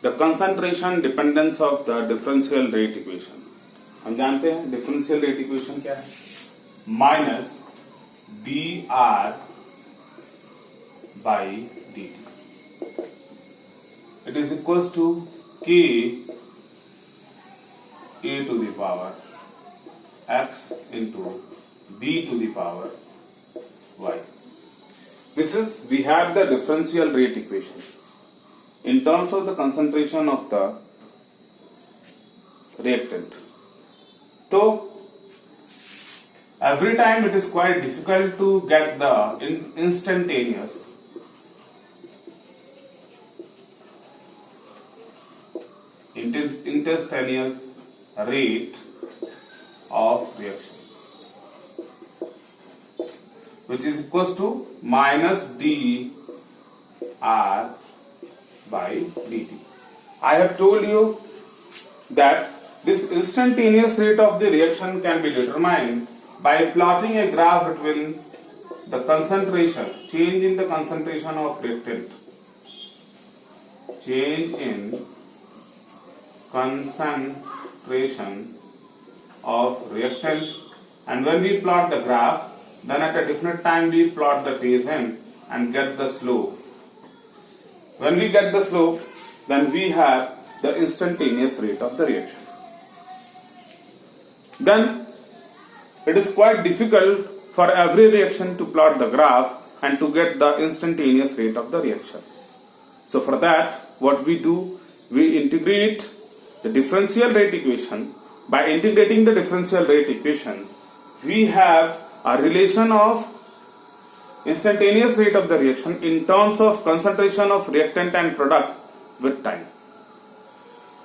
The concentration dependence of the differential rate equation. हम जानते हैं डिफरेंशियल रेट इक्वेशन क्या है, minus D R by D T, it is equal to K a to the power x into b to the power y. This is, we have the differential rate equation in terms of the concentration of the reactant. So every time it is quite difficult to get the instantaneous rate of reaction, which is equals to minus d r by dt. I have told you that this instantaneous rate of the reaction can be determined by plotting a graph between the concentration, change in the concentration of reactant, change in concentration of reactant, and when we plot the graph, then at a different time we plot the tangent and get the slope. When we get the slope, then we have the instantaneous rate of the reaction. Then it is quite difficult for every reaction to plot the graph and to get the instantaneous rate of the reaction. So for that, what we do, we integrate the differential rate equation. By integrating the differential rate equation, we have a relation of instantaneous rate of the reaction in terms of concentration of reactant and product with time.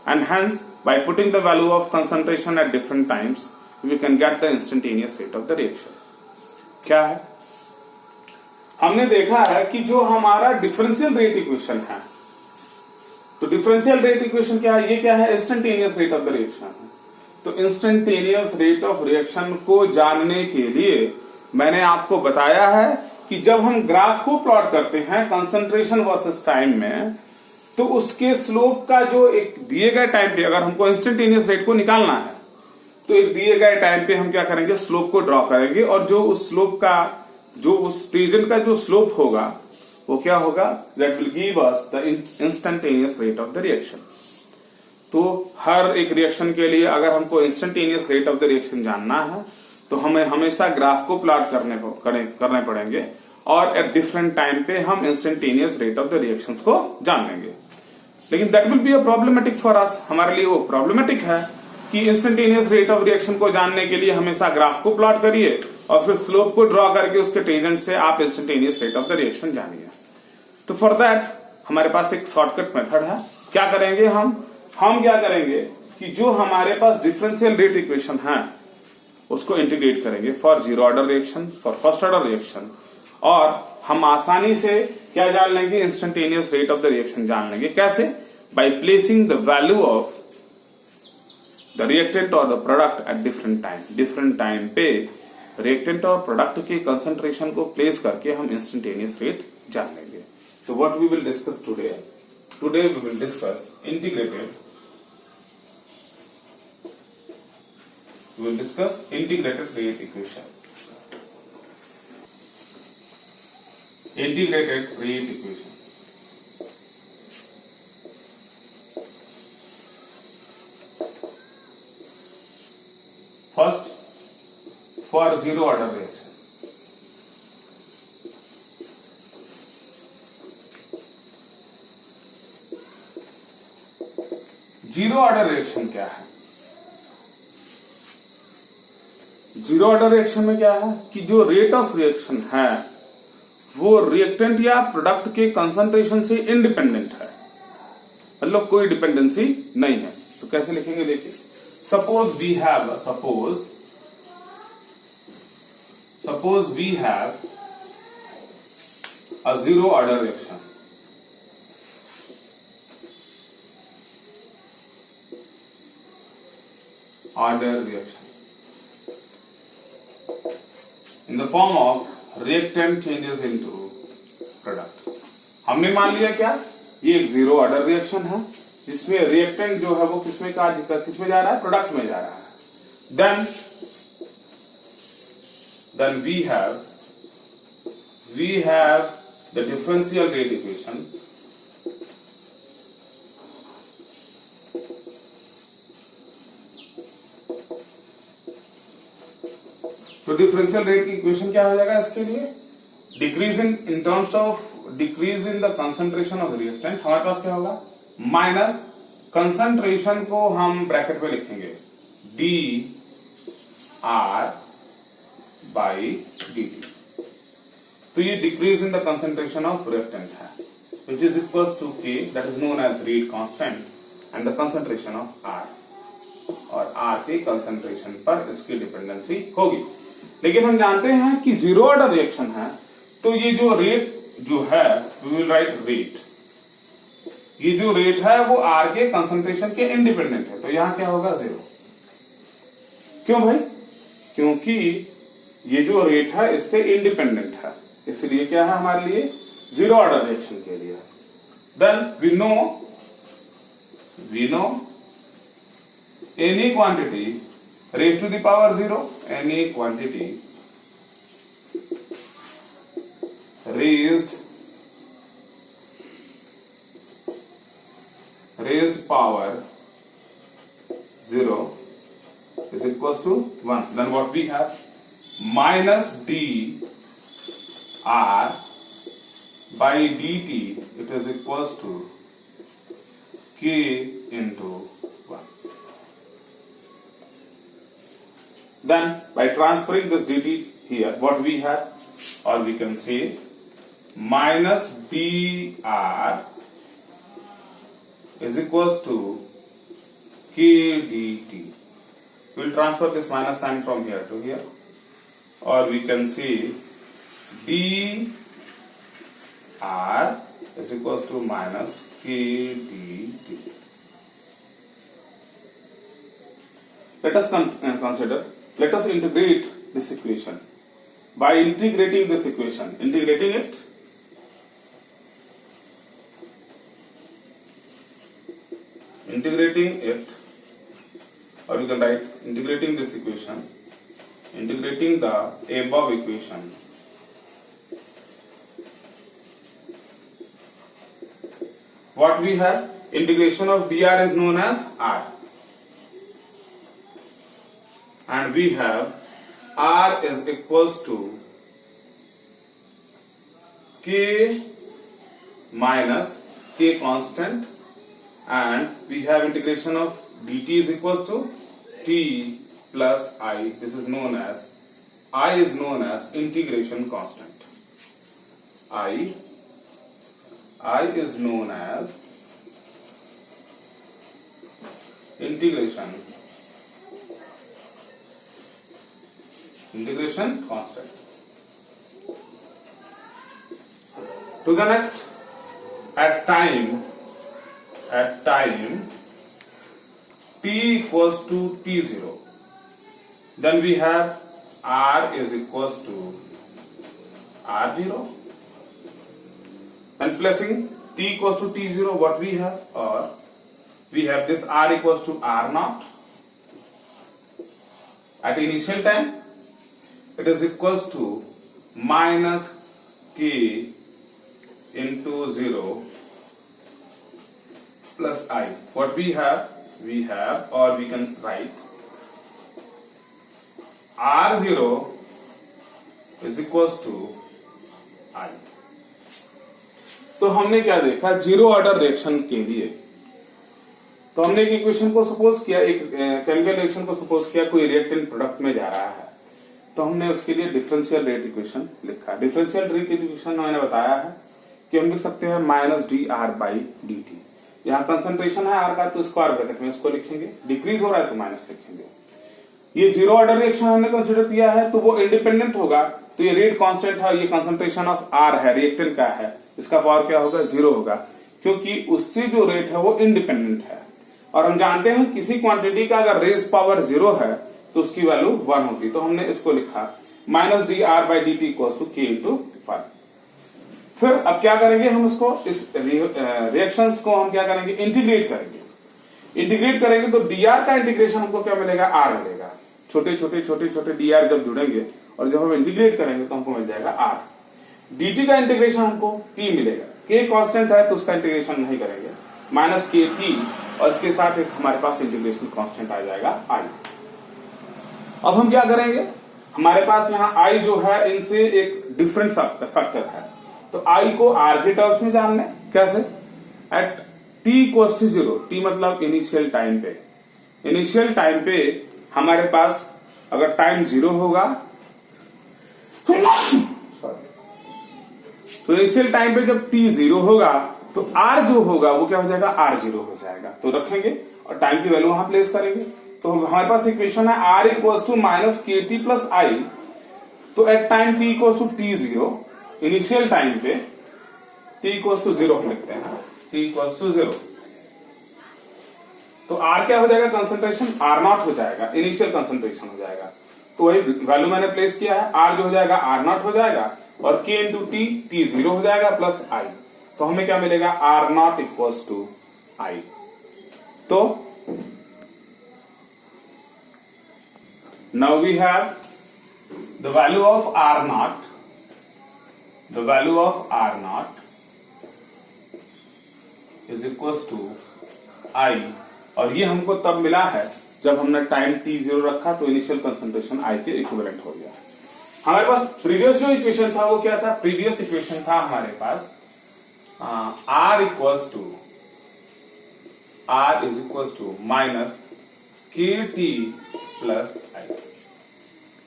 And hence, by putting the value of concentration at different times, we can get the instantaneous rate of the reaction. क्या है? हमने देखा है कि जो हमारा differential rate equation है, तो डिफरेंशियल रेट इक्वेशन क्या है? ये क्या है? Instantaneous rate of the reaction है। तो इंस्टेंटेनियस रेट ऑफ रिएक्शन को जानने के लिए मैंने आपको बताया है कि जब हम ग्राफ को प्लॉट करते हैं कंसंट्रेशन वर्सेस टाइम में, तो उसके स्लोप का जो एक दिए गए टाइम पे, अगर हमको इंस्टेंटेनियस रेट को निकालना है, तो एक दिए गए टाइम पे हम क्या करेंगे? स्लोप को ड्रॉ करेंगे, और जो उस स्लोप का, जो उस टेंजेंट का जो स्लोप होगा, वो क्या होगा? That will give us the instantaneous rate of the reaction. तो हर एक रिएक्शन के लिए अगर हमको instantaneous rate of the reaction जानना है, तो हमें हमेशा ग्राफ को प्लॉट करने पड़ेंगे, और एट डिफरेंट टाइम पे हम instantaneous rate of the reactions को जान लेंगे। लेकिन that will be a problematic for us, हमारे लिए वो प्रॉब्लमेटिक है कि इंस्टेंटेनियस रेट ऑफ रिएक्शन को जानने के लिए हमेशा ग्राफ को प्लॉट करिए और फिर स्लोप को ड्रॉ करके उसके टेंजेंट से आप instantaneous rate of the reaction जानिए। तो फॉर दैट हमारे पास एक शॉर्टकट मेथड है। क्या करेंगे हम क्या करेंगे कि जो हमारे पास डिफरेंशियल रेट इक्वेशन है उसको इंटीग्रेट करेंगे for zero order reaction, for first order reaction, और हम आसानी से क्या जान लेंगे? Instantaneous rate of the reaction जान लेंगे। कैसे? By placing the value of the reactant और the product at different time पे रिएक्टेंट और प्रोडक्ट के कंसंट्रेशन को प्लेस करके हम इंस्टेंटेनियस रेट जान लेंगे। तो what we will discuss today we will discuss integrated rate equation. Integrated rate equation. First, for zero order reaction. Zero order reaction क्या है? जीरो ऑर्डर रिएक्शन में क्या है कि जो रेट ऑफ रिएक्शन है वो रिएक्टेंट या प्रोडक्ट के कंसंट्रेशन से इंडिपेंडेंट है, मतलब कोई डिपेंडेंसी नहीं है। तो कैसे लिखेंगे? देखिए, suppose we have a zero order reaction. In the form of reactant changes into product. हमने मान लिया क्या? ये एक जीरो ऑर्डर रिएक्शन है, जिसमें रिएक्टेंट जो है वो किसमें जा रहा है, प्रोडक्ट में जा रहा है, then we have the differential rate equation. तो डिफरेंशियल रेट की इक्वेशन क्या हो जाएगा इसके लिए, decrease in terms of decrease in the concentration of reactant, हमारे पास क्या होगा माइनस कंसंट्रेशन को हम ब्रैकेट में लिखेंगे D R by D T. तो ये decrease in the concentration of reactant है, which is equals to K, that is known as rate constant and the concentration of R, और आर के concentration पर इसकी डिपेंडेंसी होगी। लेकिन हम जानते हैं कि जीरो ऑर्डर रिएक्शन है, तो ये जो रेट जो है वी विल राइट रेट, ये जो रेट है वो आर के कंसंट्रेशन के इंडिपेंडेंट है, तो यहां क्या होगा जीरो। क्यों भाई, क्योंकि ये जो रेट है इससे इंडिपेंडेंट है, इसलिए क्या है हमारे लिए जीरो ऑर्डर रिएक्शन के लिए। Then we know any quantity raised to the power 0, any quantity raised power 0 is equals to 1. Then what we have, minus d r by dt, it is equals to k into 1. Then by transferring this dt here, what we have, or we can say minus dr is equals to k dt. We'll transfer this minus sign from here to here, or we can say dr is equals to minus k dt. Let us consider. Let us integrate this equation. By integrating this equation, integrating it, or you can write integrating this equation, integrating the above equation, what we have, integration of dr is known as r, and we have r is equals to k minus k constant, and we have integration of dt is equals to t plus I. This is known as I is known as integration constant. I is known as integration constant. To the next, at time t equals to t0, then we have r is equals to r0, and placing t equals to t0, what we have, or we have this r equals to r0 at initial time, it is equals to minus k into 0 plus I. What we have, or we can write R0 is equals to I. तो हमने क्या देखा, zero order reaction के लिए तो हमने एक equation को सपोज किया, एक केमिकल रिएक्शन को सपोज किया, कोई रिएक्टेंट प्रोडक्ट में जा रहा है, तो हमने उसके लिए डिफरेंशियल रेट इक्वेशन लिखा। डिफरेंशियल रेट इक्वेशन मैंने बताया है कि हम लिख सकते हैं minus D R by D T. यहाँ कंसंट्रेशन है आर का, तो स्क्वायर ब्रैकेट में इसको लिखेंगे, डिक्रीज हो रहा है तो माइनस लिखेंगे। ये जीरो ऑर्डर रिएक्शन हमने कंसिडर किया है, तो वो इंडिपेंडेंट होगा, तो ये रेट कांस्टेंट है, ये कंसंट्रेशन ऑफ आर है, रिएक्टेंट का है, इसका पावर क्या होगा, जीरो होगा, क्योंकि उससे जो रेट है वो इंडिपेंडेंट है। और हम जानते हैं किसी क्वांटिटी का अगर रेज पावर जीरो है तो उसकी वैल्यू 1 होती, तो हमने इसको लिखा minus D R by D T equals to K into 1। फिर अब क्या करेंगे, हम इसको इस रिएक्शंस को हम क्या करेंगे, इंटीग्रेट करेंगे। इंटीग्रेट करेंगे तो dr का इंटीग्रेशन हमको क्या मिलेगा, r मिलेगा। छोटे छोटे छोटे छोटे dr जब जुड़ेंगे और जब हम इंटीग्रेट करेंगे तो हमको मिल जाएगा r। dt का इंटीग्रेशन हमको t मिलेगा, k कांस्टेंट है तो उसका इंटीग्रेशन नहीं करेंगे, माइनस के टी, और इसके साथ एक हमारे पास इंटीग्रेशन कांस्टेंट आ जाएगा i। अब हम क्या करेंगे, हमारे पास यहाँ i जो है इनसे एक डिफरेंट फैक्टर है, तो i को r के टर्म्स में जान लें। कैसे, at t equals to 0, t मतलब इनिशियल टाइम पे, इनिशियल टाइम पे हमारे पास अगर टाइम 0 होगा तो इनिशियल टाइम पे जब t 0 होगा तो r जो होगा वो क्या हो जाएगा, r0 हो जाएगा। तो रखेंगे और टाइम की वैल्यू वहां प्लेस करेंगे, तो हमारे पास इक्वेशन है r equals to minus K T plus I. तो at time t equals to t0, initial time पे t इक्वल्स टू 0 हम लिखते हैं, t इक्वल्स टू 0, तो r क्या हो जाएगा, कंसंट्रेशन r0 हो जाएगा, इनिशियल कंसंट्रेशन हो जाएगा। तो वही वैल्यू मैंने प्लेस किया है, r जो हो जाएगा r0 हो जाएगा और k इंटू टी, t0 हो जाएगा प्लस i। तो हमें क्या मिलेगा, r0 इक्वल्स टू i। तो now we have the value of r0, the value of r0 is equals to i, और ये हमको तब मिला है जब हमने टाइम t0 रखा तो इनिशियल कंसंट्रेशन i के इक्विवेलेंट हो गया। हमारे पास प्रीवियस जो इक्वेशन था वो क्या था, प्रीवियस इक्वेशन था हमारे पास r is equals to minus K T plus I.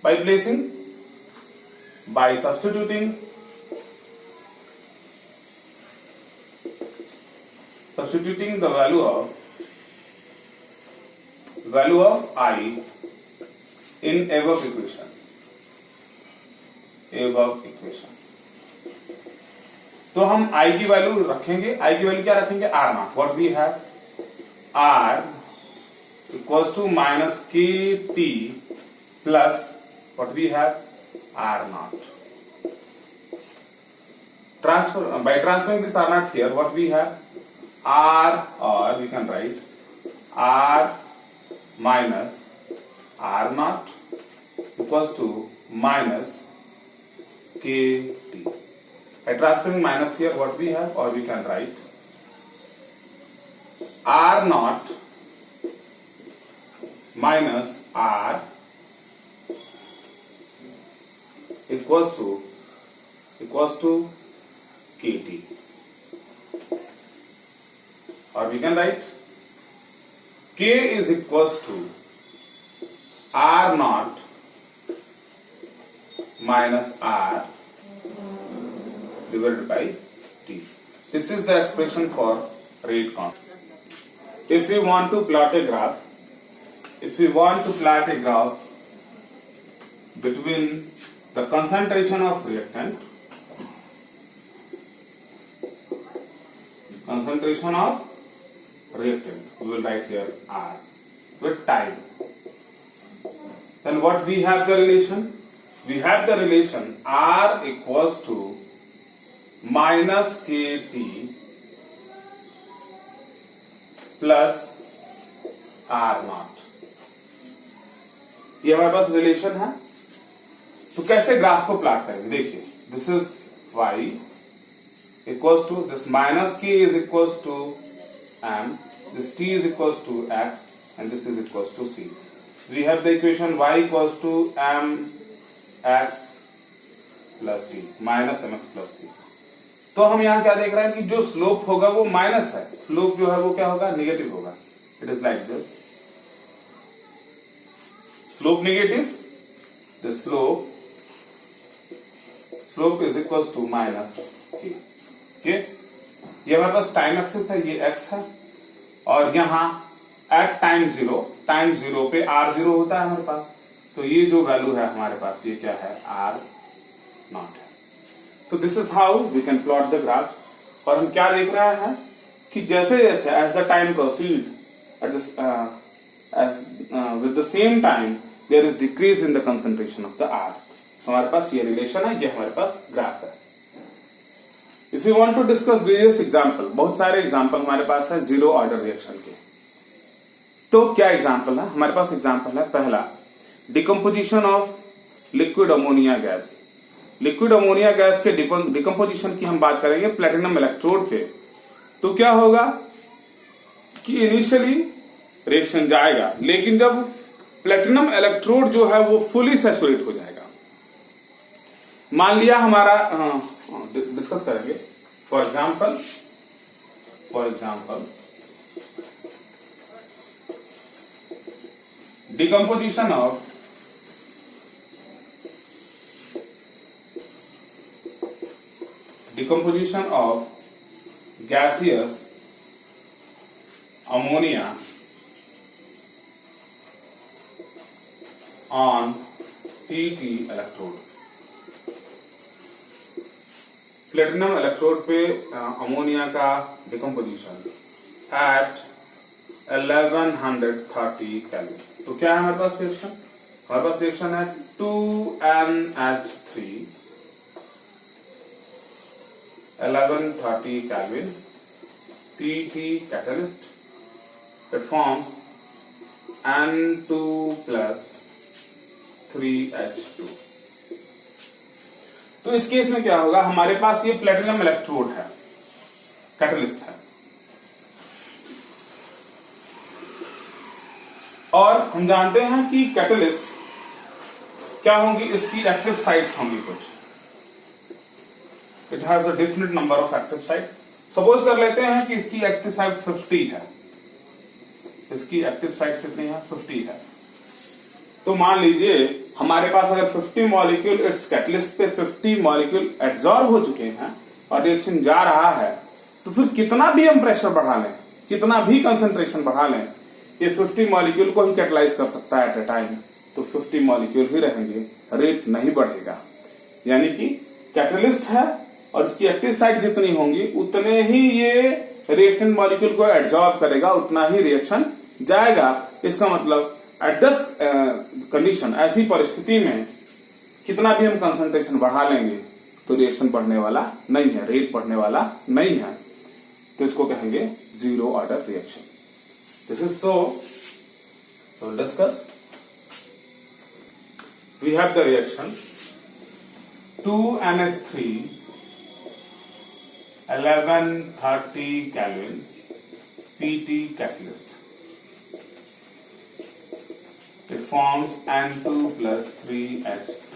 By placing, by substituting the value of I in above equation, तो हम I की वैल्यू रखेंगे, I की वैल्यू क्या रखेंगे, R0। What we have, R equals to minus KT plus what we have, R0। By transferring this R0 here, what we have, R, or we can write R minus R0 equals to minus KT। By transferring minus here, what we have, or we can write R0 minus R equals to KT, or we can write K is equals to R0 minus R divided by T. This is the expression for rate constant. If we want to plot a graph, between the concentration of reactant, we will write here R, with time, then what we have the relation? We have the relation R equals to minus KT plus R0। ये हमारे पास relation है। तो कैसे graph को plot करेंगे, देखिए, this is y equals to this minus k is equals to m, this t is equals to x and this is equals to c। We have the equation y equals to m x plus c, minus mx plus c। तो हम यहाँ क्या देख रहे हैं कि जो slope होगा वो माइनस है, स्लोप जो है वो क्या होगा, निगेटिव होगा। It is like this, slope negative, the slope is equals to minus k। ये हमारे पास टाइम एक्सिस है, ये x है, और यहाँ एट टाइम जीरो पे r0 होता है हमारे पास, तो ये जो वैल्यू है हमारे पास ये क्या है, R0 है। तो this is how we can plot the graph. और हम क्या देख रहे हैं कि जैसे जैसे as the time proceed at this with the same time there is decrease in the concentration of the R। हमारे पास ये रिलेशन है, ये हमारे पास ग्राफ है। If you want to discuss various example, बहुत सारे एग्जाम्पल हमारे पास है जीरो ऑर्डर रिएक्शन के। तो क्या एग्जाम्पल है हमारे पास? एग्जाम्पल है पहला, decomposition of liquid ammonia gas. Liquid ammonia gas के डिकम्पोजिशन की हम बात करेंगे प्लेटिनम इलेक्ट्रोड पे। तो क्या होगा कि इनिशियली रिएक्शन जाएगा, लेकिन जब प्लेटिनम इलेक्ट्रोड जो है वो फुली सैचुरेट हो जाएगा, मान लिया हमारा डिस्कस करेंगे। For example decomposition of gaseous ammonia on PET electrode। Platinum electrode पे अमोनिया का डिकम्पोजिशन एट 1130 केल्विन। तो क्या है हमारे पास रिएक्शन? हमारे पास रिएक्शन है 2NH3 1130 Kelvin PET catalyst, it forms N2 plus 3H2। तो इस केस में क्या होगा, हमारे पास ये प्लेटिनम इलेक्ट्रोड है, कैटलिस्ट है, और हम जानते हैं कि कैटलिस्ट क्या होंगी, इसकी एक्टिव साइट्स होंगी कुछ। It has a definite number of active site. Suppose कर लेते हैं कि इसकी एक्टिव साइट 50 है। इसकी एक्टिव साइट कितनी है? 50 है। तो मान लीजिए हमारे पास अगर 50 मॉलिक्यूल इट्स कैटलिस्ट पे 50 मॉलिक्यूल एब्जॉर्ब हो चुके हैं और रिएक्शन जा रहा है, तो फिर कितना भी हम प्रेशर बढ़ा लें, कितना भी कंसंट्रेशन बढ़ा लें, ये 50 मॉलिक्यूल को ही कैटलाइज कर सकता है एट ए टाइम। तो 50 मॉलिक्यूल ही रहेंगे, रेट नहीं बढ़ेगा। यानी कि कैटलिस्ट है और इसकी एक्टिव साइट जितनी होंगी उतने ही ये रिएक्टेंट मॉलिक्यूल को एब्जॉर्ब करेगा, उतना ही रिएक्शन जाएगा। इसका मतलब एट दिस कंडीशन, ऐसी परिस्थिति में कितना भी हम कंसंट्रेशन बढ़ा लेंगे तो रिएक्शन बढ़ने वाला नहीं है, रेट बढ़ने वाला नहीं है। तो इसको कहेंगे zero order reaction. This is so discuss. We have the reaction 2NH3 1130 Kelvin PET catalyst. It forms N2 plus 3H2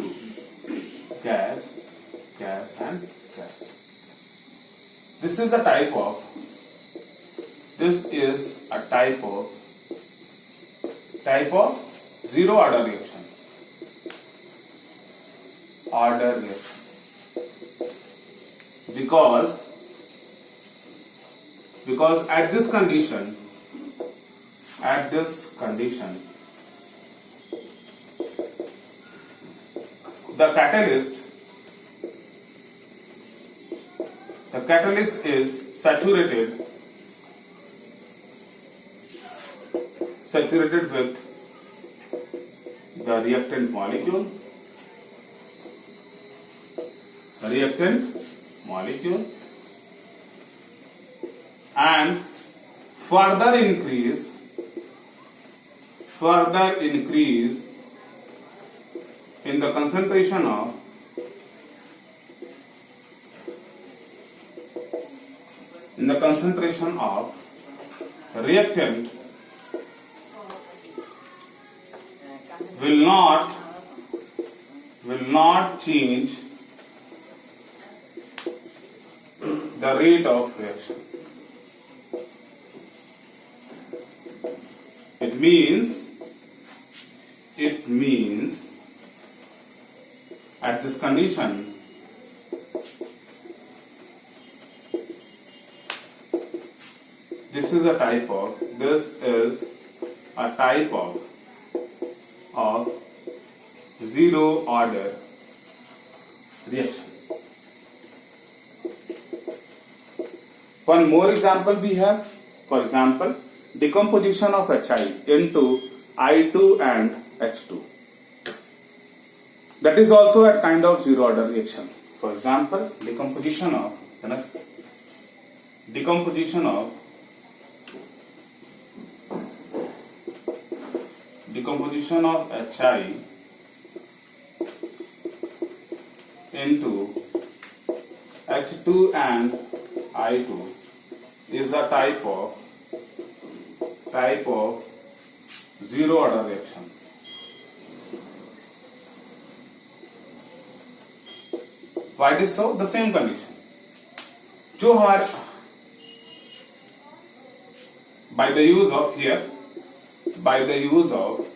gas and gas. This is a type of zero order reaction. Because at this condition the catalyst is saturated with the reactant molecule and further increase in the concentration of reactant will not change the rate of reaction. It means at this condition this is a type of zero order reaction. One more example we have. For example, decomposition of HI into I2 and H2. That is also a kind of zero order reaction. For example, decomposition of decomposition of HI into H2 and I2 is a type of zero order reaction. Why it is so? The same condition. जो हमारे by the use of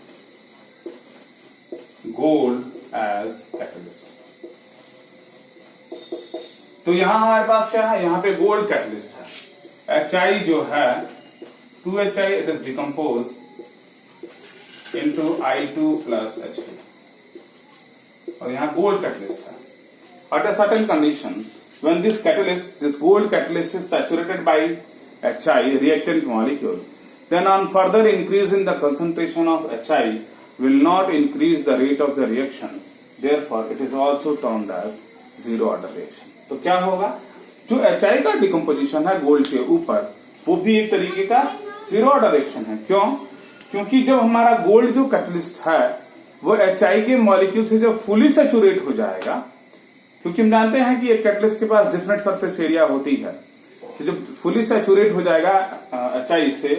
gold as catalyst. तो यहां हमारे पास क्या है? यहां पे gold catalyst है. HI जो है 2HI, it is decomposed into I2 plus H2 और यहाँ गोल्ड कैटलिस्ट है. At a certain condition, when this gold catalyst is saturated by HI reactant molecule, then on further increase in the concentration of HI will not increase the rate of the reaction. Therefore, it is also termed as zero order reaction. तो क्या होगा? जो HI का decomposition है gold के ऊपर, वो भी एक तरीके का जीरो ऑर्डर रिएक्शन है. क्यों? क्योंकि जब हमारा गोल्ड जो कैटलिस्ट है वो HI के मॉलिक्यूल से जब फुली सैचुरेट हो जाएगा, क्योंकि हम जानते हैं कि एक कैटलिस्ट के पास डिफरेंट सरफेस एरिया होती है, तो जब फुली सैचुरेट हो जाएगा HI से,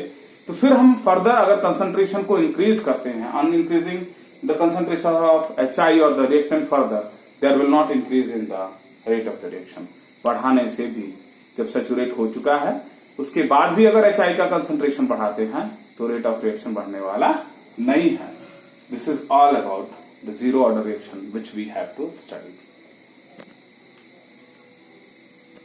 तो फिर हम फर्दर अगर कंसंट्रेशन को इंक्रीज करते हैं, on increasing the concentration of HI और the reactant further, there will not increase in the rate of the reaction. बढ़ाने से भी जब सैचुरेट हो चुका है उसके बाद भी अगर HI का कंसंट्रेशन बढ़ाते हैं तो रेट ऑफ रिएक्शन बढ़ने वाला नहीं है. This is all about the zero order reaction which we have to study.